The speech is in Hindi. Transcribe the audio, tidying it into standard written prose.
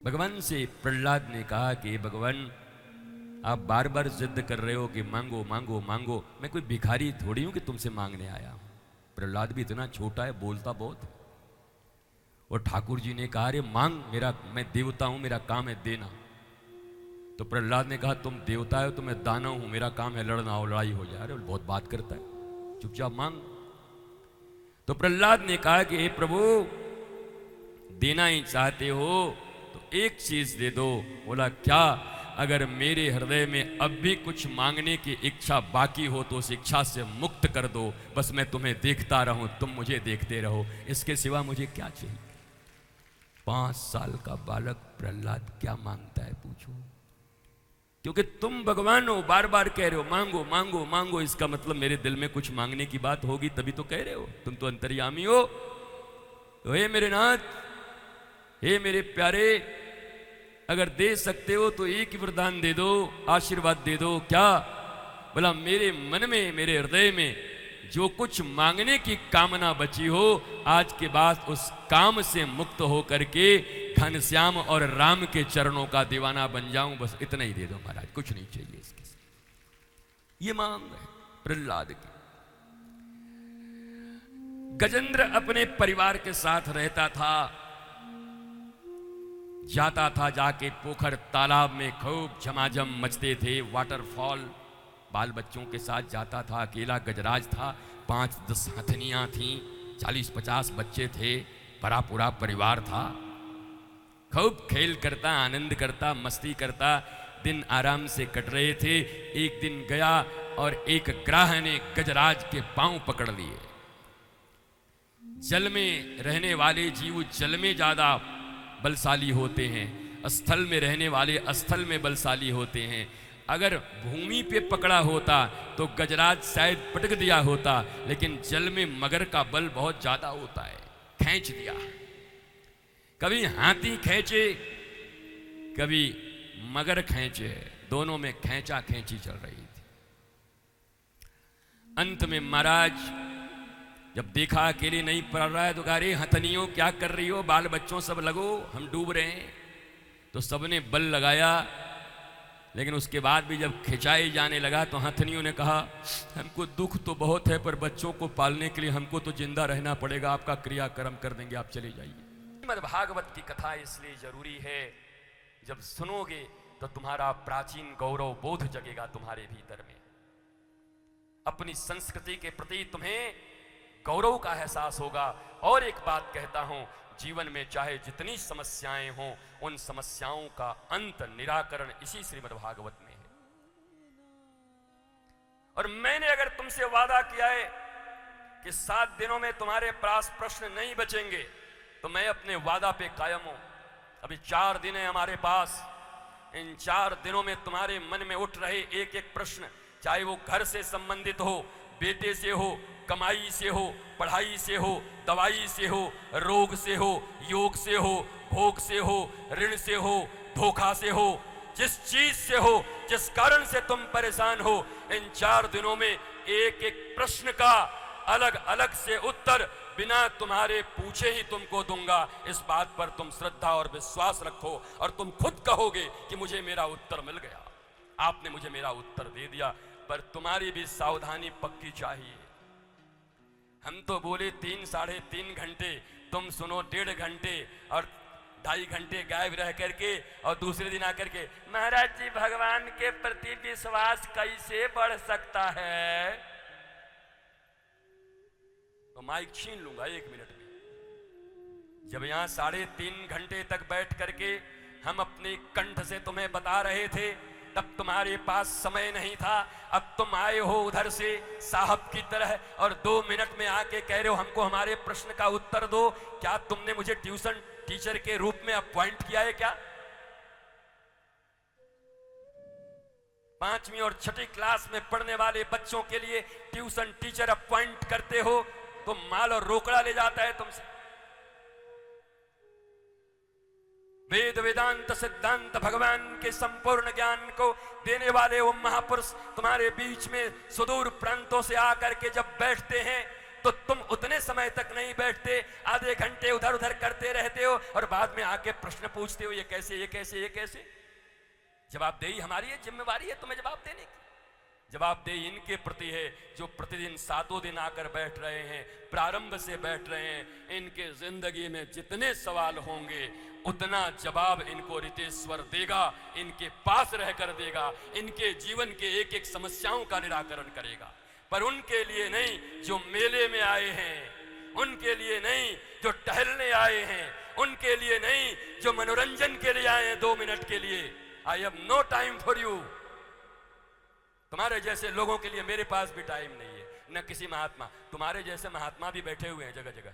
भगवान से प्रहलाद ने कहा कि भगवान आप बार बार जिद कर रहे हो कि मांगो मांगो मांगो, मैं कोई भिखारी थोड़ी हूं कि तुमसे मांगने आया हूं। प्रहलाद भी इतना छोटा है, बोलता बहुत। और ठाकुर जी ने कहा अरे मांग, मैं देवता हूं, मेरा काम है देना। तो प्रहलाद ने कहा तुम देवता हो तो मैं दानव हूं, मेरा काम है लड़ना और लड़ाई हो जाए। अरे बहुत बात करता है, चुपचाप मांग। तो प्रहलाद ने कहा कि हे प्रभु, देना ही चाहते हो तो एक चीज दे दो। बोला क्या? अगर मेरे हृदय में अब भी कुछ मांगने की इच्छा बाकी हो तो उस इच्छा से मुक्त कर दो। बस मैं तुम्हें देखता रहूं, तुम मुझे देखते रहो, इसके सिवा मुझे क्या चाहिए। 5 साल का बालक प्रहलाद क्या मांगता है पूछो। क्योंकि तुम भगवान हो, बार बार कह रहे हो मांगो मांगो मांगो, इसका मतलब मेरे दिल में कुछ मांगने की बात होगी तभी तो कह रहे हो। तुम तो अंतर्यामी हो। तो हे मेरे नाथ, हे मेरे प्यारे, अगर दे सकते हो तो एक ही वरदान दे दो, आशीर्वाद दे दो। क्या? बोला मेरे मन में, मेरे हृदय में जो कुछ मांगने की कामना बची हो, आज के बाद उस काम से मुक्त हो करके घनश्याम और राम के चरणों का दीवाना बन जाऊं। बस इतना ही दे दो महाराज, कुछ नहीं चाहिए इसके साथ। ये मांग है प्रहलाद की। गजेंद्र अपने परिवार के साथ रहता था, जाता था, जाके पोखर तालाब में खूब झमाझम मचते थे, वाटरफॉल बाल बच्चों के साथ जाता था। अकेला गजराज था, 5-10 हथनियां थीं, 40-50 बच्चे थे, बड़ा पूरा परिवार था। खूब खेल करता, आनंद करता, मस्ती करता, दिन आराम से कट रहे थे। एक दिन गया और एक ग्राह ने गजराज के पांव पकड़ लिए। जल में रहने वाले जीव जल में ज्यादा बलशाली होते हैं, स्थल में रहने वाले स्थल में बलशाली होते हैं। अगर भूमि पे पकड़ा होता तो गजराज शायद पटक दिया होता, लेकिन जल में मगर का बल बहुत ज्यादा होता है, खींच दिया। कभी हाथी खींचे, कभी मगर खींचे, दोनों में खींचा खींची चल रही थी। अंत में महाराज जब देखा अकेले नहीं पड़ रहा है तो कहा अरे हथनियों क्या कर रही हो, बाल बच्चों सब लगो, हम डूब रहे हैं। तो सबने बल लगाया, लेकिन उसके बाद भी जब खिंचाई जाने लगा तो हथनियों ने कहा हमको दुख तो बहुत है, पर बच्चों को पालने के लिए हमको तो जिंदा रहना पड़ेगा, आपका क्रियाक्रम कर देंगे, आप चले जाइए। श्रीमद् भागवत की कथा इसलिए जरूरी है, जब सुनोगे तो तुम्हारा प्राचीन गौरव बोध जगेगा तुम्हारे भीतर में। अपनी संस्कृति के प्रति तुम्हें गौरव का एहसास होगा। और एक बात कहता हूं, जीवन में चाहे जितनी समस्याएं हों, उन समस्याओं का अंत, निराकरण इसी श्रीमद् भागवत में है। और मैंने अगर तुमसे वादा किया है कि 7 दिनों में तुम्हारे पास प्रश्न नहीं बचेंगे, तो मैं अपने वादा पे कायम हूं। अभी 4 दिन है हमारे पास। इन 4 दिनों में तुम्हारे मन में उठ रहे एक एक प्रश्न, चाहे वो घर से संबंधित हो, बेटे से हो, कमाई से हो, पढ़ाई से हो, दवाई से हो, रोग से हो, योग से हो, भोग से हो, ऋण से हो, धोखा से हो, जिस चीज से हो, जिस कारण से तुम परेशान हो, इन 4 दिनों में एक एक प्रश्न का अलग अलग से उत्तर बिना तुम्हारे पूछे ही तुमको दूंगा। इस बात पर तुम श्रद्धा और विश्वास रखो और तुम खुद कहोगे कि मुझे मेरा उत्तर मिल गया, आपने मुझे मेरा उत्तर दे दिया। पर तुम्हारी भी सावधानी पक्की चाहिए। हम तो बोले 3-3.5 घंटे, तुम सुनो 1.5 घंटे और 2.5 घंटे गायब रह करके, और दूसरे दिन आकर के महाराज जी भगवान के प्रति विश्वास कैसे बढ़ सकता है। तो माइक छीन लूंगा 1 मिनट में। जब यहां 3.5 घंटे तक बैठ करके हम अपने कंठ से तुम्हें बता रहे थे, तब तुम्हारे पास समय नहीं था। अब तुम आए हो उधर से साहब की तरह और 2 मिनट में आके कह रहे हो हमको हमारे प्रश्न का उत्तर दो। क्या तुमने मुझे ट्यूशन टीचर के रूप में अपॉइंट किया है क्या? 5वीं और 6ठी क्लास में पढ़ने वाले बच्चों के लिए ट्यूशन टीचर अपॉइंट करते हो तो माल और रोकड़ा ले जाता है तुमसे। वेद वेदांत सिद्धांत भगवान के संपूर्ण ज्ञान को देने वाले वो महापुरुष तुम्हारे बीच में सुदूर प्रांतों से आकर के जब बैठते हैं तो तुम उतने समय तक नहीं बैठते, आधे घंटे उधर उधर करते रहते हो और बाद में आके प्रश्न पूछते हो, ये कैसे, ये कैसे, ये कैसे। जवाबदेही हमारी है, जिम्मेवारी है तुम्हें जवाब देने की। जवाबदेही इनके प्रति है जो प्रतिदिन 7 दिन आकर बैठ रहे हैं, प्रारंभ से बैठ रहे हैं। इनके जिंदगी में जितने सवाल होंगे उतना जवाब इनको रितेश्वर देगा, इनके पास रहकर देगा, इनके जीवन के एक एक समस्याओं का निराकरण करेगा। पर उनके लिए नहीं जो मेले में आए हैं, उनके लिए नहीं जो टहलने आए हैं, उनके लिए नहीं जो मनोरंजन के लिए आए हैं 2 मिनट के लिए। I have no time for you. तुम्हारे जैसे लोगों के लिए मेरे पास भी टाइम नहीं है, न किसी महात्मा। तुम्हारे जैसे महात्मा भी बैठे हुए हैं जगह जगह।